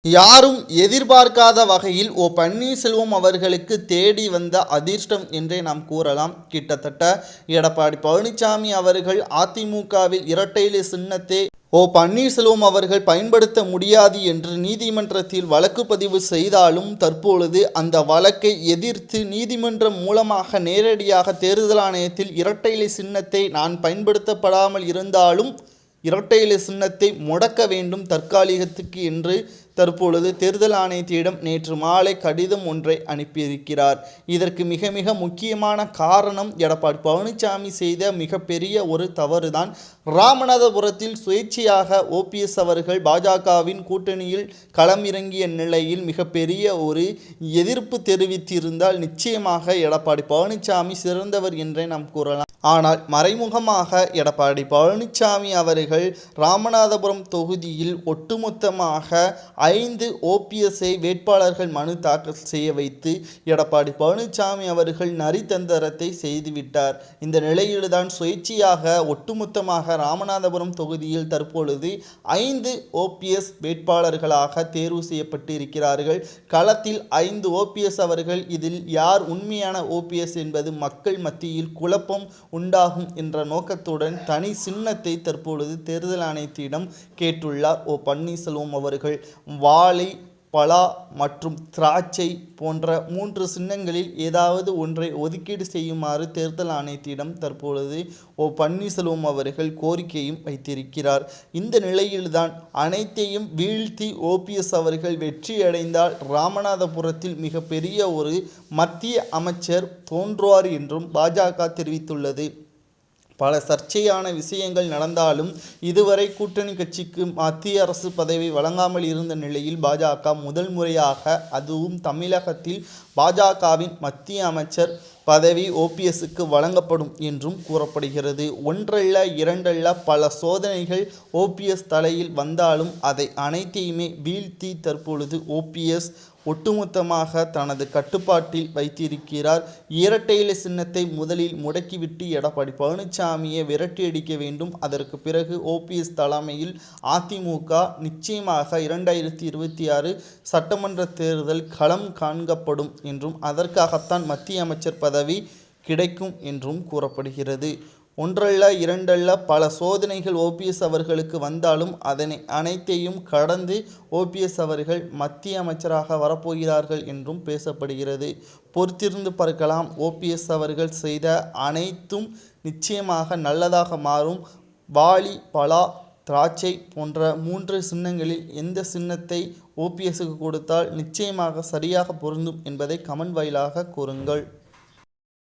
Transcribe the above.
யாரும் எதிர்பார்க்காத வகையில் பன்னீர்செல்வம் அவர்களுக்கு தேடி வந்த அதிர்ஷ்டம் என்றே நாம் கூறலாம். கிட்டத்தட்ட எடப்பாடி பழனிசாமி அவர்கள் அதிமுகவில் இரட்டை இலை சின்னத்தை பன்னீர்செல்வம் அவர்கள் பயன்படுத்த முடியாது என்று நீதிமன்றத்தில் வழக்கு பதிவு செய்தாலும் தற்பொழுது அந்த வழக்கை எதிர்த்து நீதிமன்றம் மூலமாக நேரடியாக தேர்தல் ஆணையத்தில் இரட்டை இலை சின்னத்தை நான் பயன்படுத்தப்படாமல் இருந்தாலும் இரட்டை இலை சின்னத்தை முடக்க வேண்டும் தற்காலிகத்துக்கு என்று தற்பொழுது தேர்தல் ஆணையத்திடம் நேற்று மாலை கடிதம் ஒன்றை அனுப்பியிருக்கிறார். இதற்கு மிக மிக முக்கியமான காரணம் எடப்பாடி பழனிசாமி செய்த மிகப்பெரிய ஒரு தவறுதான். ராமநாதபுரத்தில் சுயேட்சையாக ஓபிஎஸ் அவர்கள் பாஜகவின் கூட்டணியில் களமிறங்கிய நிலையில் மிகப்பெரிய ஒரு எதிர்ப்பு தெரிவித்திருந்தால் நிச்சயமாக எடப்பாடி பழனிசாமி சிறந்தவர் என்றே நாம் கூறலாம். ஆனால் மறைமுகமாக எடப்பாடி பழனிசாமி அவர்கள் ராமநாதபுரம் தொகுதியில் ஒட்டுமொத்தமாக 5 ஓபிஎஸ்ஐ வேட்பாளர்கள் மனு தாக்கல் செய்ய வைத்து எடப்பாடி பழனிசாமி அவர்கள் நரித்தந்திரத்தை செய்துவிட்டார். இந்த நிலையில்தான் சுயேட்சையாக ஒட்டுமொத்தமாக ராமநாதபுரம் தொகுதியில் தற்பொழுது 5 ஓபிஎஸ் வேட்பாளர்களாக தேர்வு செய்யப்பட்டு இருக்கிறார்கள். களத்தில் 5 ஓபிஎஸ் அவர்கள். இதில் யார் உண்மையான ஓபிஎஸ் என்பது மக்கள் மத்தியில் குழப்பம் உண்டாகும் என்ற நோக்கத்துடன் தனி சின்னத்தை தற்பொழுது தேர்தல் ஆணையத்திடம் கேட்டுள்ளார் பன்னீர்செல்வம் அவர்கள். வாழை, பலா மற்றும் திராட்சை போன்ற 3 சின்னங்களில் ஏதாவது ஒன்றை ஒதுக்கீடு செய்யுமாறு தேர்தல் ஆணையத்திடம் தற்பொழுது பன்னீர்செல்வம் அவர்கள் கோரிக்கையும் வைத்திருக்கிறார். இந்த நிலையில்தான் அனைத்தையும் வீழ்த்தி ஓபிஎஸ் அவர்கள் வெற்றியடைந்தால் ராமநாதபுரத்தில் மிகப்பெரிய ஒரு மத்திய அமைச்சர் தோன்றுவார் என்றும் பாஜக தெரிவித்துள்ளது. பல சர்ச்சையான விஷயங்கள் நடந்தாலும் இதுவரை கூட்டணி கட்சிக்கு மத்திய அரசு பதவி வழங்காமல் இருந்த நிலையில் பாஜக முதல் முறையாக, அதுவும் தமிழகத்தில் பாஜகவின் மத்திய அமைச்சர் பதவி ஓபிஎஸ்க்கு வழங்கப்படும் என்றும் கூறப்படுகிறது. ஒன்றல்ல இரண்டல்ல பல சோதனைகள் ஓபிஎஸ் தலையில் வந்தாலும் அதை அனைத்தையுமே வீழ்த்தி தற்பொழுது ஓபிஎஸ் ஒட்டுமொத்தமாக தனது கட்டுப்பாட்டில் வைத்திருக்கிறார். இரட்டை இலை சின்னத்தை முதலில் முடக்கிவிட்டு எடப்பாடி பழனிசாமியை விரட்டியடிக்க வேண்டும். அதற்கு பிறகு ஓபிஎஸ் தலைமையில் அதிமுக நிச்சயமாக 2026 சட்டமன்ற தேர்தல் களம் காண்கப்படும் என்றும் அதற்காகத்தான் மத்திய அமைச்சர் பதவி கிடைக்கும் என்றும் கூறப்படுகிறது. ஒன்றல்ல இரண்டல்ல பல சோதனைகள் ஓபிஎஸ் அவர்களுக்கு வந்தாலும் அதனை அனைத்தையும் கடந்து ஓபிஎஸ் அவர்கள் மத்திய அமைச்சராக வரப்போகிறார்கள் என்றும் பேசப்படுகிறது. பொறுத்திருந்து பார்க்கலாம். ஓபிஎஸ் அவர்கள் செய்த அனைத்தும் நிச்சயமாக நல்லதாக மாறும். வாழி, பலா, திராட்சை போன்ற 3 சின்னங்களில் எந்த சின்னத்தை ஓபிஎஸ்க்கு கொடுத்தால் நிச்சயமாக சரியாக பொருந்தும் என்பதை கமெண்ட் வாயிலாக கூறுங்கள்.